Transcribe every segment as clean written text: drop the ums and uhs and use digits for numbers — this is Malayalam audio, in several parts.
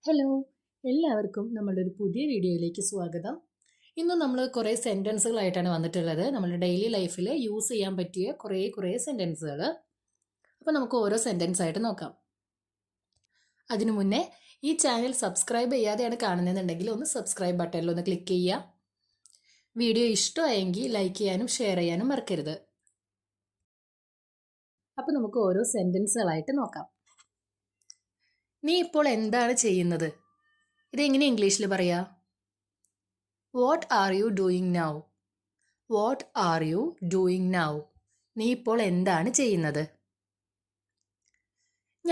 ഹലോ, എല്ലാവർക്കും നമ്മളുടെ ഒരു പുതിയ വീഡിയോയിലേക്ക് സ്വാഗതം. ഇന്ന് നമ്മൾ കുറേ സെൻറ്റൻസുകളായിട്ടാണ് വന്നിട്ടുള്ളത്. നമ്മുടെ ഡെയിലി ലൈഫിൽ യൂസ് ചെയ്യാൻ പറ്റിയ കുറേ സെൻറ്റൻസുകൾ. അപ്പോൾ നമുക്ക് ഓരോ സെൻറ്റൻസ് ആയിട്ട് നോക്കാം. അതിനു മുന്നേ ഈ ചാനൽ സബ്സ്ക്രൈബ് ചെയ്യാതെയാണ് കാണുന്നതെന്നുണ്ടെങ്കിൽ ഒന്ന് സബ്സ്ക്രൈബ് ബട്ടണിൽ ഒന്ന് ക്ലിക്ക് ചെയ്യുക. വീഡിയോ ഇഷ്ടമായെങ്കിൽ ലൈക്ക് ചെയ്യാനും ഷെയർ ചെയ്യാനും മറക്കരുത്. അപ്പോൾ നമുക്ക് ഓരോ സെൻറ്റൻസുകളായിട്ട് നോക്കാം. നീ ഇപ്പോൾ എന്താണ് ചെയ്യുന്നത്? ഇതെങ്ങനെ ഇംഗ്ലീഷിൽ പറയാ? What are you doing now? What are you doing now? നീ ഇപ്പോൾ എന്താണ് ചെയ്യുന്നത്?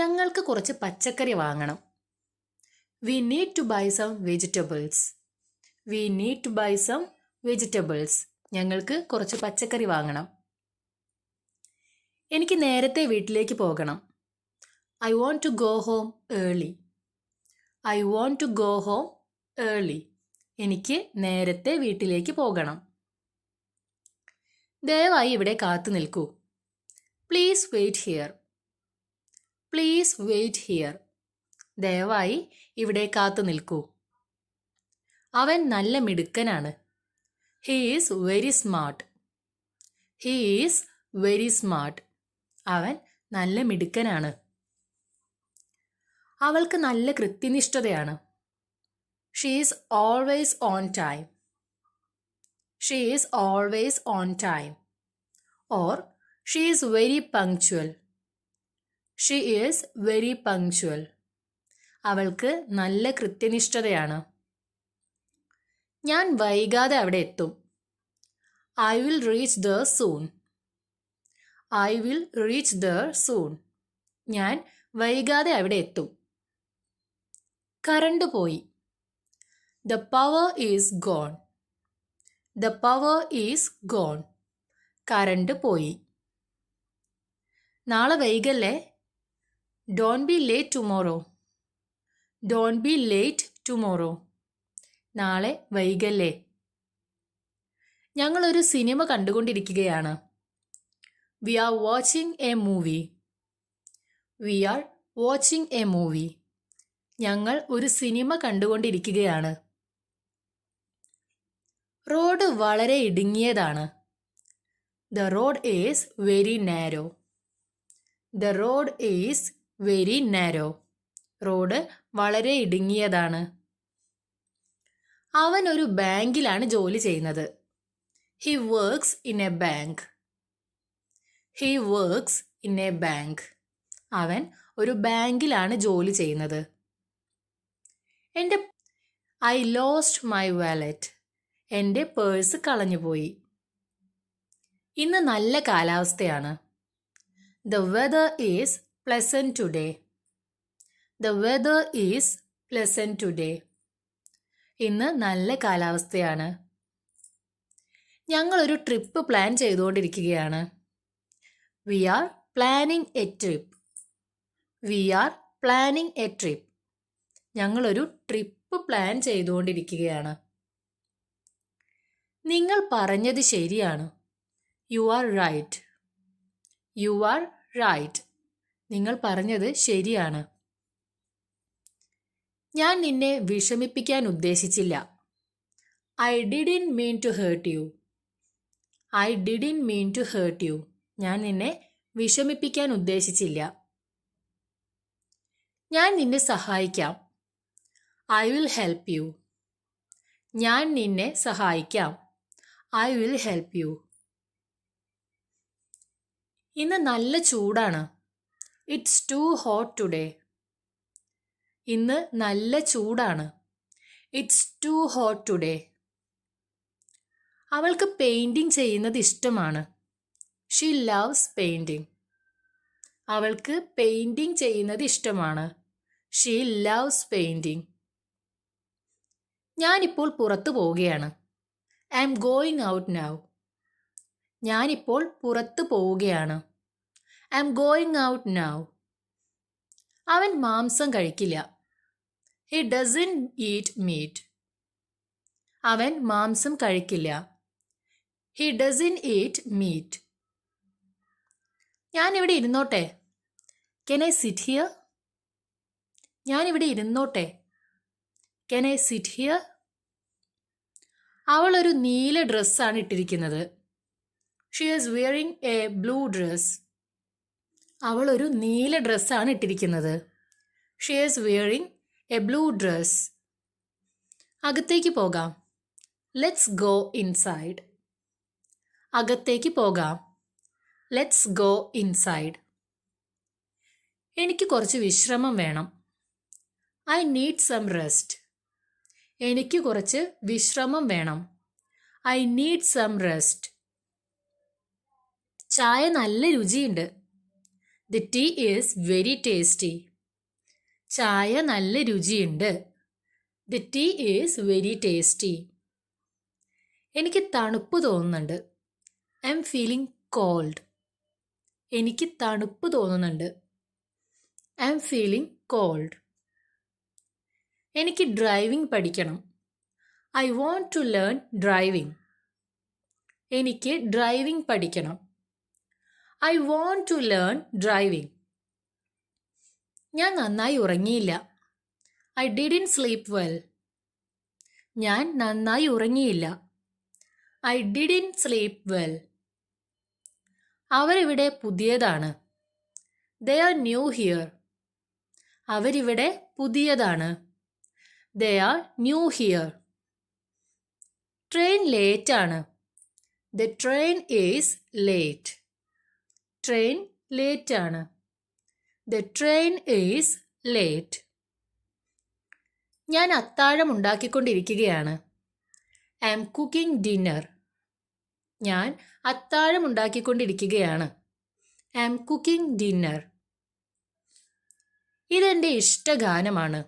ഞങ്ങൾക്ക് കുറച്ച് പച്ചക്കറി വാങ്ങണം. We need to buy some vegetables. We need to buy some vegetables. ഞങ്ങൾക്ക് കുറച്ച് പച്ചക്കറി വാങ്ങണം. എനിക്ക് നേരത്തെ വീട്ടിലേക്ക് പോകണം. I want to go home early. I want to go home early. എനിക്ക് നേരത്തെ വീട്ടിലേക്ക് പോകണം. ദയവായി ഇവിടെ കാത്തു നിൽക്കൂ. Please wait here. Please wait here. ദയവായി ഇവിടെ കാത്തു നിൽക്കൂ. അവൻ നല്ല മിടുക്കനാണ്. He is very smart. He is very smart. അവൻ നല്ല മിടുക്കനാണ്. അവൾക്ക് നല്ല കൃത്യനിഷ്ഠതയാണ്. She is always on time. She is always on time. Or she is very punctual. She is very punctual. അവൾക്ക് നല്ല കൃത്യനിഷ്ഠതയാണ്. ഞാൻ വൈകാതെ അവിടെ എത്തും. I will reach there soon. I will reach there soon. ഞാൻ വൈകാതെ അവിടെ എത്തും. കറണ്ട് പോയി. The power is gone. The power is gone. Current പോയി. നാളെ വൈകല്ലേ. Don't be late tomorrow. Don't be late tomorrow. നാളെ വൈകല്ലേ. ഞങ്ങളൊരു സിനിമ കണ്ടുകൊണ്ടിരിക്കുകയാണ്. We are watching a movie. We are watching a movie. ഞങ്ങൾ ഒരു സിനിമ കണ്ടുകൊണ്ടിരിക്കുകയാണ്. റോഡ് വളരെ ഇടുങ്ങിയതാണ്. The road is very narrow. The road is very narrow. Road വളരെ ഇടുങ്ങിയതാണ്. അവൻ ഒരു ബാങ്കിലാണ് ജോലി ചെയ്യുന്നത്. He works in a bank. He works in a bank. അവൻ ഒരു ബാങ്കിലാണ് ജോലി ചെയ്യുന്നത്. I lost my wallet. എൻ്റെ പേഴ്സ് കളഞ്ഞുപോയി. ഇന്ന് നല്ല കാലാവസ്ഥയാണ്. The weather is pleasant today. The weather is pleasant today. ഇന്ന് നല്ല കാലാവസ്ഥയാണ്. ഞങ്ങളൊരു ട്രിപ്പ് പ്ലാൻ ചെയ്തുകൊണ്ടിരിക്കുകയാണ്. We are planning a trip. We are planning a trip. ഞങ്ങളൊരു ട്രിപ്പ് പ്ലാൻ ചെയ്തുകൊണ്ടിരിക്കുകയാണ്. നിങ്ങൾ പറഞ്ഞത് ശരിയാണ്. You are right. You are right. നിങ്ങൾ പറഞ്ഞത് ശരിയാണ്. ഞാൻ നിന്നെ വിഷമിപ്പിക്കാൻ ഉദ്ദേശിച്ചില്ല. I didn't mean to hurt you. I didn't mean to hurt you. ഞാൻ നിന്നെ വിഷമിപ്പിക്കാൻ ഉദ്ദേശിച്ചില്ല. ഞാൻ നിന്നെ സഹായിക്കാം. I will help you. ഞാൻ നിന്നെ സഹായിക്കാം. I will help you. ഇന്ന് നല്ല ചൂടാണ്. It's too hot today. ഇന്ന് നല്ല ചൂടാണ്. It's too hot today. അവൾക്ക് പെയിന്റിംഗ് ചെയ്യുന്നത് ഇഷ്ടമാണ്. She loves painting. അവൾക്ക് പെയിന്റിംഗ് ചെയ്യുന്നത് ഇഷ്ടമാണ്. She loves painting. ഞാനിപ്പോൾ പുറത്തു പോവുകയാണ്. I am going out now. ഞാനിപ്പോൾ പുറത്തു പോവുകയാണ്. I am going out now. അവൻ മാംസം കഴിക്കില്ല. He doesn't eat meat. അവൻ മാംസം കഴിക്കില്ല. He doesn't eat meat. ഞാനിവിടെ ഇരുന്നോട്ടെ. Can I sit here? ഞാനിവിടെ ഇരുന്നോട്ടെ. Can I sit here? അവൾ ഒരു നീല ഡ്രസ്സാണ് ഇട്ടിരിക്കുന്നത്. She is wearing a blue dress. അവൾ ഒരു നീല ഡ്രസ്സാണ് ഇട്ടിരിക്കുന്നത്. She is wearing a blue dress. അകത്തേക്ക് പോകാം. Let's go inside. അകത്തേക്ക് പോകാം. Let's go inside. എനിക്ക് കുറച്ച് വിശ്രമം വേണം. I need some rest. എനിക്ക് കുറച്ച് വിശ്രമം വേണം. I need some rest. ചായ നല്ല രുചിയുണ്ട്. The tea is very tasty. ചായ നല്ല രുചിയുണ്ട്. The tea is very tasty. എനിക്ക് തണുപ്പ് തോന്നുന്നുണ്ട്. I'm feeling cold. എനിക്ക് തണുപ്പ് തോന്നുന്നുണ്ട്. I'm feeling cold. എനിക്ക് ഡ്രൈവിംഗ് പഠിക്കണം. I want to learn driving. എനിക്ക് ഡ്രൈവിംഗ് പഠിക്കണം. I want to learn driving. ഞാൻ നന്നായി ഉറങ്ങിയില്ല. I didn't sleep well. ഞാൻ നന്നായി ഉറങ്ങിയില്ല. I didn't sleep well. അവരിവിടെ പുതിയതാണ്. They are new here. അവരിവിടെ പുതിയതാണ്. They are new here. Train late ആണ്. The train is late. Train late ആണ്. The train is late. ഞാൻ അത്താഴം ഉണ്ടാക്കിക്കൊണ്ടിരിക്കുകയാണ്. I am cooking dinner. ഞാൻ അത്താഴം ഉണ്ടാക്കിക്കൊണ്ടിരിക്കുകയാണ്. I am cooking dinner. ഇതെൻ്റെ ഇഷ്ടഗാനമാണ്.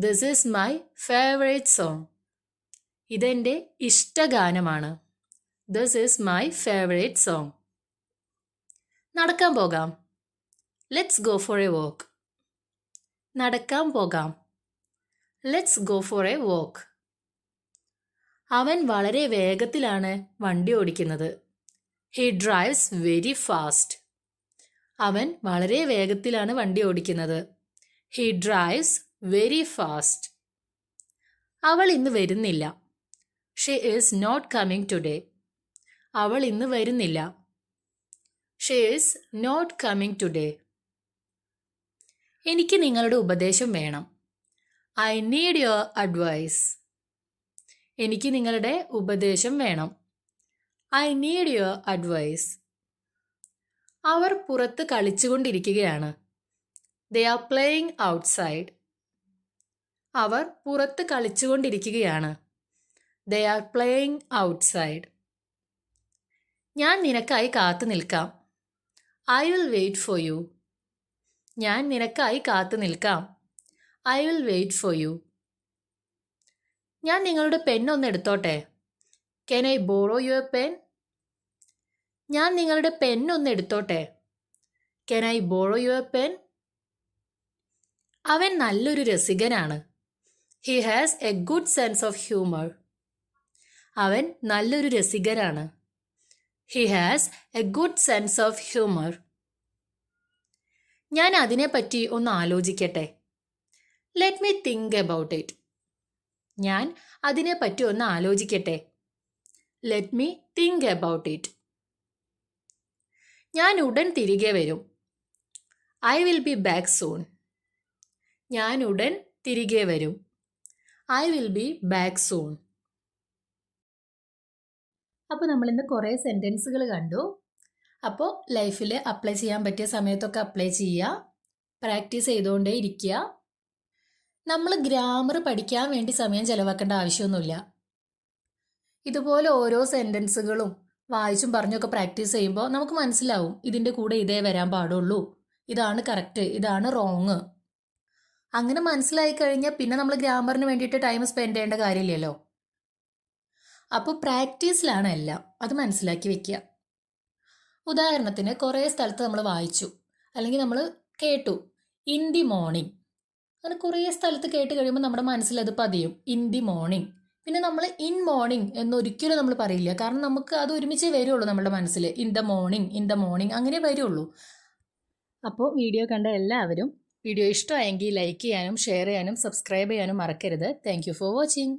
This is my favorite song. ഇതെൻ്റെ ഇഷ്ടഗാനമാണ്. This is my favorite song. നടക്കാൻ പോകാം. Let's go for a walk. നടക്കാൻ പോകാം. Let's go for a walk. അവൻ വളരെ വേഗത്തിലാണ് വണ്ടി ഓടിക്കുന്നത്. He drives very fast. അവൻ വളരെ വേഗത്തിലാണ് വണ്ടി ഓടിക്കുന്നത്. He drives very fast. അവൾ ഇന്ന് വരുന്നില്ല. She is not coming today. അവൾ ഇന്ന് വരുന്നില്ല. She is not coming today. എനിക്ക് നിങ്ങളുടെ ഉപദേശം വേണം. I need your advice. എനിക്ക് നിങ്ങളുടെ ഉപദേശം വേണം. I need your advice. അവർ പുറത്ത് കളിച്ചുകൊണ്ടിരിക്കുകയാണ്. They are playing outside. അവർ പുറത്ത് കളിച്ചുകൊണ്ടിരിക്കുകയാണ്. They are playing outside. ഞാൻ നിനക്കായി കാത്തു നിൽക്കാം. I will wait for you. ഞാൻ നിനക്കായി കാത്തു നിൽക്കാം. I will wait for you. ഞാൻ നിങ്ങളുടെ പെൻ ഒന്ന് എടുത്തോട്ടെ. Can I borrow your pen? ഞാൻ നിങ്ങളുടെ പെൻ ഒന്ന് എടുത്തോട്ടെ. Can I borrow your pen? അവൻ നല്ലൊരു രസികനാണ്. He has a good sense of humor. അവൻ നല്ലൊരു രസികനാണ്. He has a good sense of humor. ഞാൻ അതിനെപ്പറ്റി ഒന്ന് ആലോചിക്കട്ടെ. Let me think about it. ഞാൻ അതിനെപ്പറ്റി ഒന്ന് ആലോചിക്കട്ടെ. Let me think about it. ഞാൻ ഉടൻ തിരികെ വരും. I will be back soon. ഞാൻ ഉടൻ തിരികെ വരും. I will be back soon. അപ്പോൾ നമ്മളിന്ന് കുറേ സെൻറ്റൻസുകൾ കണ്ടു. അപ്പോൾ ലൈഫിൽ അപ്ലൈ ചെയ്യാൻ പറ്റിയ സമയത്തൊക്കെ അപ്ലൈ ചെയ്യുക. പ്രാക്ടീസ് ചെയ്തുകൊണ്ടേ ഇരിക്കുക. നമ്മൾ ഗ്രാമർ പഠിക്കാൻ വേണ്ടി സമയം ചിലവാക്കേണ്ട ആവശ്യമൊന്നുമില്ല. ഇതുപോലെ ഓരോ സെൻറ്റൻസുകളും വായിച്ചും പറഞ്ഞൊക്കെ പ്രാക്ടീസ് ചെയ്യുമ്പോൾ നമുക്ക് മനസ്സിലാവും ഇതിൻ്റെ കൂടെ ഇതേ വരാൻ പാടുള്ളൂ, ഇതാണ് കറക്റ്റ്, ഇതാണ് റോങ്. അങ്ങനെ മനസ്സിലായി കഴിഞ്ഞാൽ പിന്നെ നമ്മൾ ഗ്രാമറിന് വേണ്ടിയിട്ട് ടൈം സ്പെൻഡ് ചെയ്യേണ്ട കാര്യമില്ലല്ലോ. അപ്പോൾ പ്രാക്ടീസിലാണ് എല്ലാം. അത് മനസ്സിലാക്കി വെക്കുക. ഉദാഹരണത്തിന് കുറേ സ്ഥലത്ത് നമ്മൾ വായിച്ചു അല്ലെങ്കിൽ നമ്മൾ കേട്ടു ഇൻ ദി മോർണിംഗ്. അങ്ങനെ കുറേ സ്ഥലത്ത് കേട്ട് കഴിയുമ്പോൾ നമ്മുടെ മനസ്സിൽ അത് പതിയും, ഇൻ ദി മോർണിംഗ്. പിന്നെ നമ്മൾ ഇൻ മോർണിംഗ് എന്നൊരിക്കലും നമ്മൾ പറയില്ല. കാരണം നമുക്ക് അത് ഒരുമിച്ചേ വരുള്ളൂ നമ്മുടെ മനസ്സിൽ. ഇൻ ദ മോർണിംഗ് അങ്ങനെ വരുള്ളൂ. അപ്പോൾ വീഡിയോ കണ്ട എല്ലാവരും വീഡിയോ ഇഷ്ടമായെങ്കിൽ ലൈക്ക് ചെയ്യാനും ഷെയർ ചെയ്യാനും സബ്സ്ക്രൈബ് ചെയ്യാനും മറക്കരുത്. Thank you for watching.